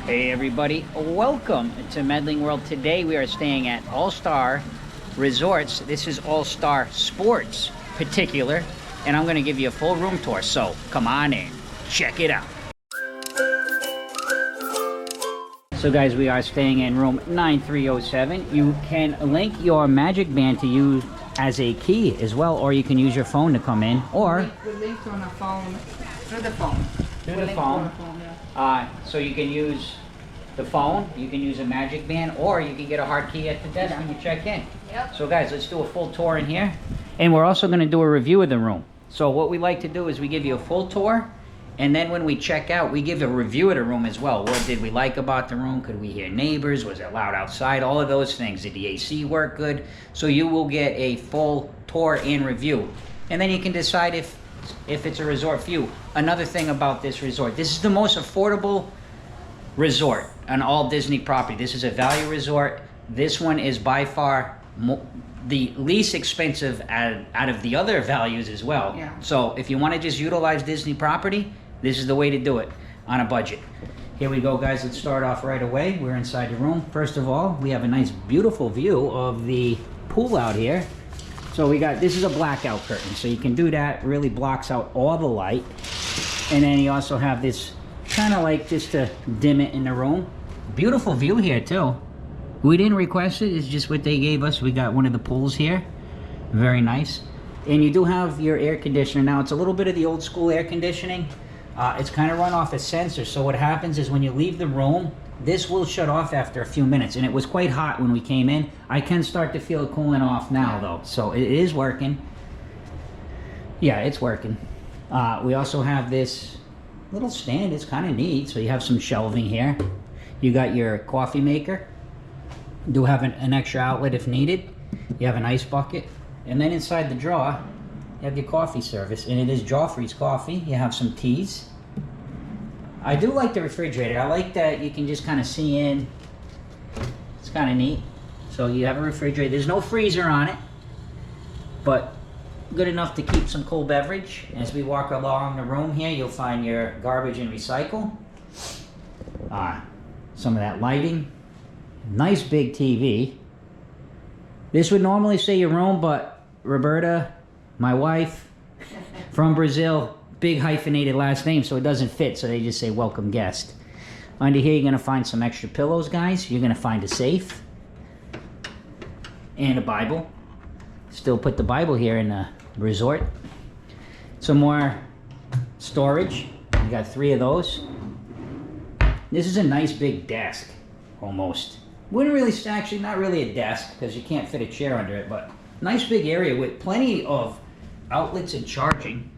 Hey everybody, welcome to Medling World. Today we are staying at All-Star Resorts. This is All-Star Sports particular, and I'm going to give you a full room tour, so come on in, check it out. So guys, we are staying in room 9307. You can link your Magic Band to use as a key as well, or you can use your phone to come in, or we linked on a phone, through the phone. Through the phone. So you can use the phone, you can use a Magic Band, or you can get a hard key at the desk when you check in. Yep. So guys, let's do a full tour in here. And we're also going to do a review of the room. So what we like to do is we give you a full tour, and then when we check out, we give a review of the room as well. What did we like about the room? Could we hear neighbors? Was it loud outside? All of those things. Did the AC work good? So you will get a full tour and review. And then you can decide if it's a resort for you. Another thing about this resort, this is the most affordable resort on all Disney property. This is a value resort. This one is by far the least expensive out of the other values as well. Yeah. So if you want to just utilize Disney property, this is the way to do it on a budget. Here we go, guys. Let's start off right away. We're inside the room. First of all, we have a nice beautiful view of the pool out here. So this is a blackout curtain, so you can do that. Really blocks out all the light. And then you also have this kind of like just to dim it in the room. Beautiful view here too. We didn't request it, it's just what they gave us. We got one of the pools here. Very nice. And you do have your air conditioner. Now it's a little bit of the old school air conditioning. It's kind of run off a sensor, so what happens is when you leave the room, this will shut off after a few minutes, and it was quite hot when we came in. I can start to feel it cooling off now though, so it is working. Yeah, it's working. We also have this little stand. It's kind of neat, so you have some shelving here. You got your coffee maker. You do have an extra outlet if needed. You have an ice bucket, and then inside the drawer you have your coffee service, and it is Joffrey's coffee. You have some teas. I do like the refrigerator. I like that you can just kind of see in. It's kind of neat. So you have a refrigerator. There's no freezer on it, but good enough to keep some cold beverage. As we walk along the room here, you'll find your garbage and recycle. Some of that lighting. Nice big TV. This would normally say your room, but Roberta, my wife, from Brazil, big hyphenated last name, so it doesn't fit, so they just say welcome guest. Under here you're going to find some extra pillows, guys. You're going to find a safe and a Bible. Still put the Bible here in the resort. Some more storage. You got 3 of those. This is a nice big desk, almost. Wouldn't really, actually not really a desk because you can't fit a chair under it, but nice big area with plenty of outlets and charging.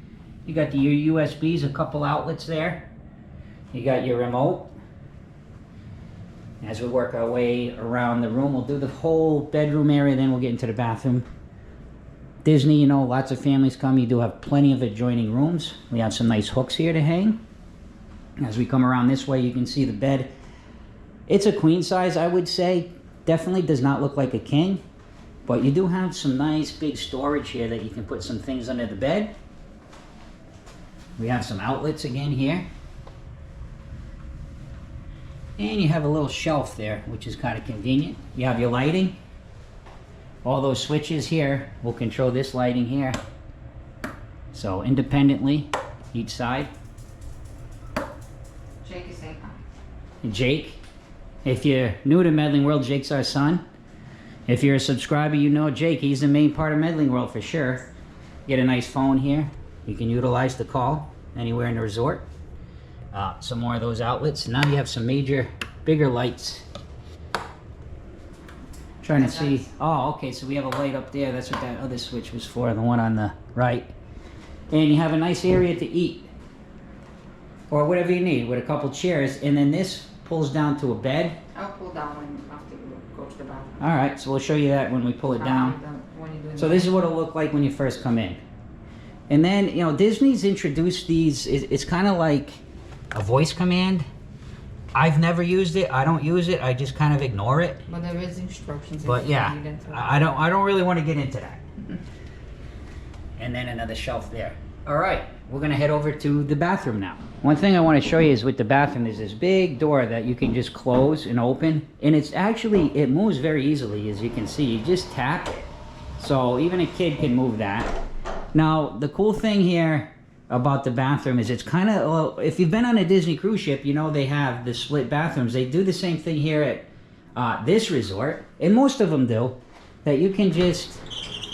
You got your USBs, a couple outlets there. You got your remote. As we work our way around the room, we'll do the whole bedroom area, then we'll get into the bathroom. Disney, you know, lots of families come. You do have plenty of adjoining rooms. We have some nice hooks here to hang. As we come around this way, you can see the bed. It's a queen size, I would say. Definitely does not look like a king. But you do have some nice big storage here that you can put some things under the bed. We have some outlets again here. And you have a little shelf there, which is kind of convenient. You have your lighting. All those switches here will control this lighting here. So independently, each side. Jake is saying hi. And Jake, if you're new to Medling World, Jake's our son. If you're a subscriber, you know Jake. He's the main part of Medling World for sure. Get a nice phone here. You can utilize the call anywhere in the resort. Some more of those outlets. Now you have some major, bigger lights. Trying to see. Oh, okay, so we have a light up there. That's what that other switch was for, the one on the right. And you have a nice area to eat. Or whatever you need, with a couple chairs. And then this pulls down to a bed. I'll pull down after you go to the bathroom. Alright, so we'll show you that when we pull it down. So this is what it'll look like when you first come in. And then, you know, Disney's introduced these, it's kind of like a voice command. I've never used it. I don't use it. I just kind of ignore it. But there is instructions. But yeah, I don't really want to get into that. And then another shelf there. All right. we're gonna head over to the bathroom now. One thing I want to show you is with the bathroom, there's this big door that you can just close and open, and it moves very easily, as you can see. You just tap it, so even a kid can move that. Now, the cool thing here about the bathroom is it's kind of, if you've been on a Disney cruise ship, you know they have the split bathrooms. They do the same thing here at this resort, and most of them do, that you can just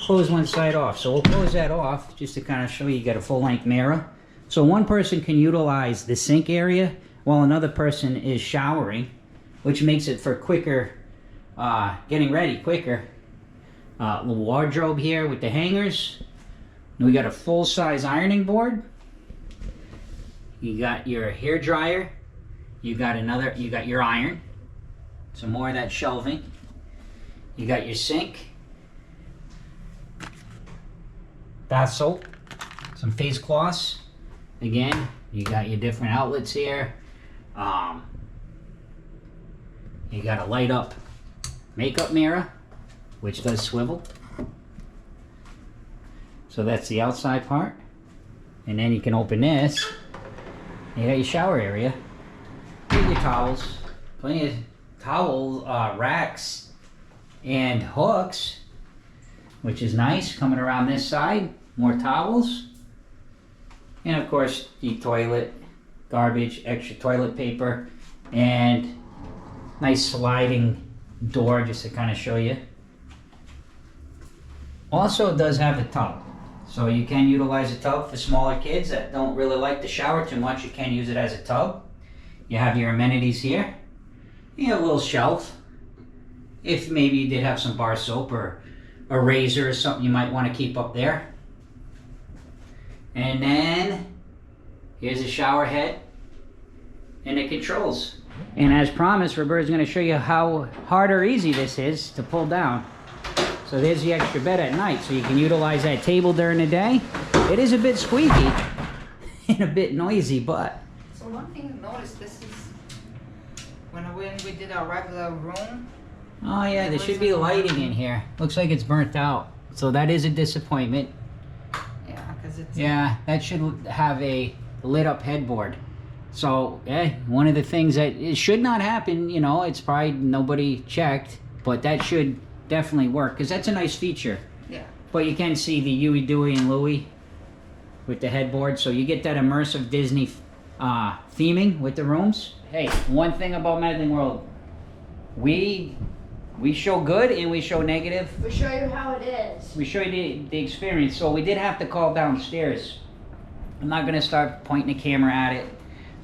close one side off. So we'll close that off just to kind of show you got a full-length mirror. So one person can utilize the sink area while another person is showering, which makes it for quicker, getting ready quicker. The wardrobe here with the hangers. We got a full-size ironing board. You got your hair dryer. You got your iron. Some more of that shelving. You got your sink. Bath soap. Some face cloths. Again, you got your different outlets here. You got a light up makeup mirror, which does swivel. So that's the outside part. And then you can open this. You got your shower area. Get your towels. Plenty of towel racks and hooks, which is nice. Coming around this side, more towels. And of course, the toilet, garbage, extra toilet paper, and nice sliding door just to kind of show you. Also, it does have a tub. So you can utilize a tub for smaller kids that don't really like to shower too much. You can use it as a tub. You have your amenities here. You have a little shelf. If maybe you did have some bar soap or a razor or something you might want to keep up there. And then here's a shower head and the controls. And as promised, Roberta's going to show you how hard or easy this is to pull down. So there's the extra bed at night, so you can utilize that table during the day. It is a bit squeaky and a bit noisy, but... So one thing I noticed, this is when we did our regular room. Oh yeah, there should be lighting in here. Looks like it's burnt out. So that is a disappointment. Yeah, because it's... Yeah, that should have a lit up headboard. So, one of the things that it should not happen, you know, it's probably nobody checked, but that should definitely work, because that's a nice feature. Yeah. But you can see the Huey, Dewey, and Louie with the headboard, so you get that immersive Disney theming with the rooms. Hey, one thing about Medling World, we show good and we show negative. We show you how it is. We show you the experience. So we did have to call downstairs. I'm not gonna start pointing the camera at it,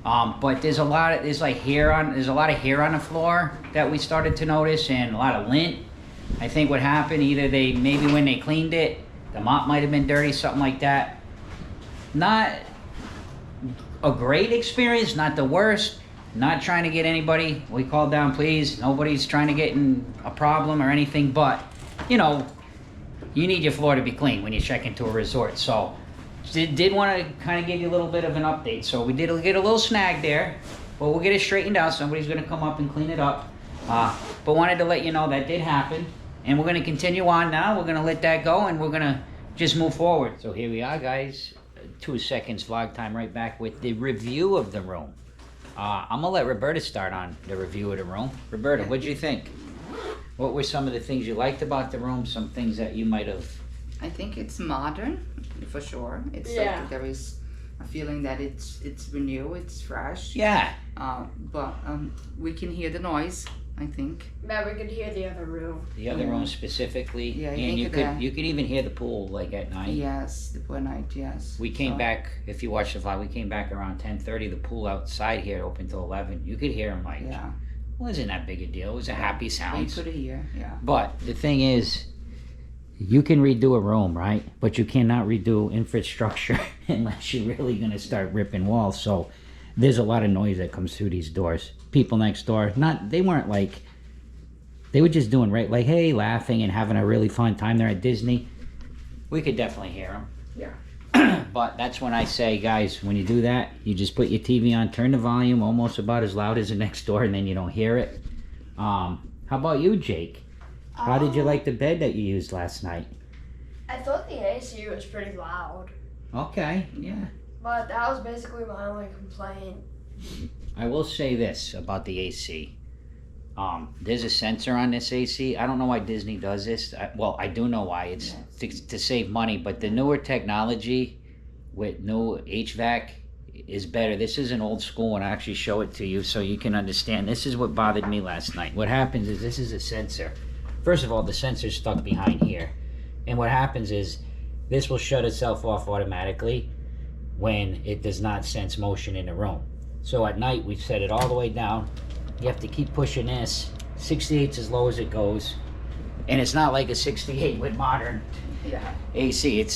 but there's a lot of hair on the floor that we started to notice, and a lot of lint. I think what happened, either maybe when they cleaned it, the mop might have been dirty, something like that. Not a great experience, not the worst. Not trying to get anybody, we called down, please. Nobody's trying to get in a problem or anything, but, you know, you need your floor to be clean when you check into a resort. So, did want to kind of give you a little bit of an update. So we did get a little snag there, but we'll get it straightened out. Somebody's going to come up and clean it up. But wanted to let you know that did happen. And we're going to continue on now. We're going to let that go, and we're going to just move forward. So here we are, guys. 2 seconds vlog time right back with the review of the room. I'm going to let Roberta start on the review of the room. Roberta, what'd you think? What were some of the things you liked about the room? Some things that you might have... I think it's modern, for sure. It's like there is a feeling that it's new, it's fresh. Yeah. But we can hear the noise, I think. Yeah, we could hear the other room. The other room specifically. Yeah, and you could even hear the pool like at night. Yes, the pool at night, yes. We came back, if you watched the vlog, we came back around 10:30. The pool outside here open till 11. You could hear them like, yeah. It wasn't that big a deal. It was a happy sound. You could hear, yeah. But the thing is, you can redo a room, right? But you cannot redo infrastructure unless you're really going to start ripping walls. So there's a lot of noise that comes through these doors. People next door, they weren't like, they were just doing right, like, hey, laughing and having a really fun time there at Disney. We could definitely hear them. Yeah. But that's when I say, guys, when you do that, you just put your TV on, turn the volume almost about as loud as the next door, and then you don't hear it. How about you, Jake? How did you like the bed that you used last night? I thought the AC was pretty loud. Okay, yeah. But that was basically my only complaint. I will say this about the AC. There's a sensor on this AC. I don't know why Disney does this. I do know why. It's to save money, but the newer technology with new HVAC is better. This is an old school one. I actually show it to you so you can understand. This is what bothered me last night. What happens is this is a sensor. First of all, the sensor's stuck behind here. And what happens is this will shut itself off automatically when it does not sense motion in the room. So at night, we set it all the way down. You have to keep pushing this. 68's as low as it goes. And it's not like a 68 with modern AC.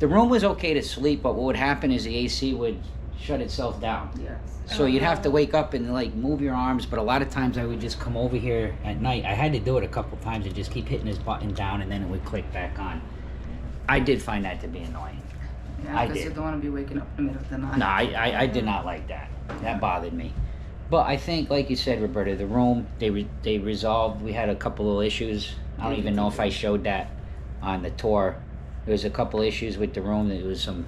The room was okay to sleep, but what would happen is the AC would shut itself down. Yes. So you'd have to wake up and like move your arms, but a lot of times I would just come over here at night. I had to do it a couple times and just keep hitting this button down and then it would click back on. I did find that to be annoying. Yeah, because you don't want to be waking up in the middle of the night. No, I did not like that. That bothered me. But I think, like you said, Roberta, the room, they resolved. We had a couple of issues. I don't even know if I showed that on the tour. There was a couple issues with the room. There was a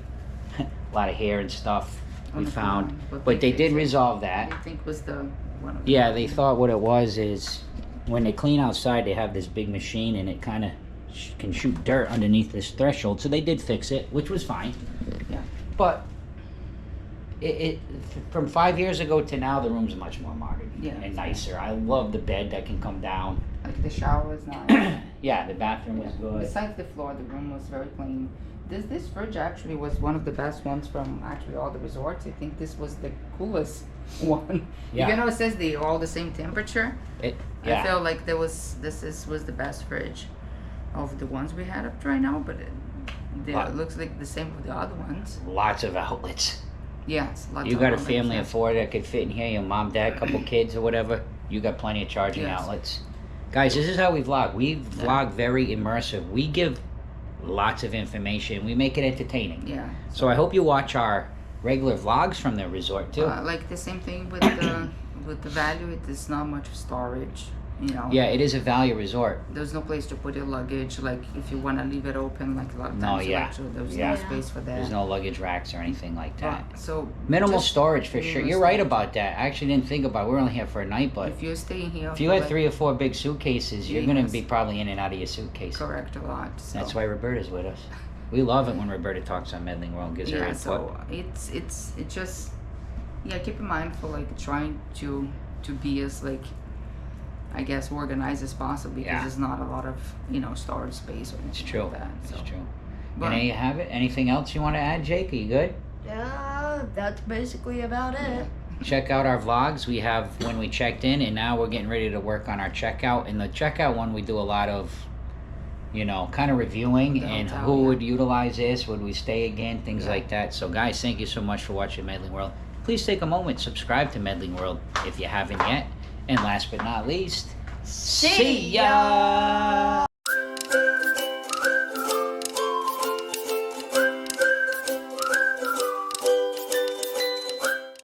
lot of hair and stuff we found. But they did resolve that. I think was the one of Yeah, they thought what it was is when they clean outside, they have this big machine and it kind of can shoot dirt underneath this threshold. So they did fix it, which was fine. Yeah. But it from 5 years ago to now, the room's much more modern and nicer. I love the bed that can come down. Like the shower was nice. Yeah, the bathroom was good. Besides the floor, the room was very clean. This fridge actually was one of the best ones from actually all the resorts. I think this was the coolest one. Yeah. Even though it says they all the same temperature, I Yeah. feel like was the best fridge of the ones we had up to right now. But it looks like the same with the other ones. Lots of outlets. Yes, lots You of got a outlets, family yeah. of 4 that could fit in here, your mom, dad, couple kids or whatever. You got plenty of charging outlets. Guys, this is how we vlog. We vlog very immersive. We give lots of information. We make it entertaining. Yeah. So I hope you watch our regular vlogs from the resort too. Like the same thing with the value. It is not much storage. You know. Yeah, it is a value resort. There's no place to put your luggage. Like if you want to leave it open, like a lot of No, times. yeah. There's Yeah. no space for that. There's no luggage racks or anything like that. So Minimal just storage for sure. minimal You're right storage. about that. I actually didn't think about it. We're only here for a night, but If you're staying here, if you for had like- 3 or 4 big suitcases, you're gonna Yes. be probably in and out of your suitcase. correct a lot. So. That's why Roberta's with us. We love it when Roberta talks on Medling World, gives her Yeah. input. So it's just keep in mind for like trying to be as like I guess organized as possible because Yeah. there's not a lot of storage space or anything It's true. like that. So. It's true. But And there you have it. Anything else you want to add, Jake? Are you good? Yeah, that's basically about it. Check out our vlogs. We have when we checked in, and now we're getting ready to work on our checkout. In the checkout one, we do a lot of, kind of reviewing The and hotel, who yeah. would utilize this, would we stay again, things Yeah. like that. So, guys, thank you so much for watching Medling World. Please take a moment, subscribe to Medling World if you haven't yet. And last but not least, see ya!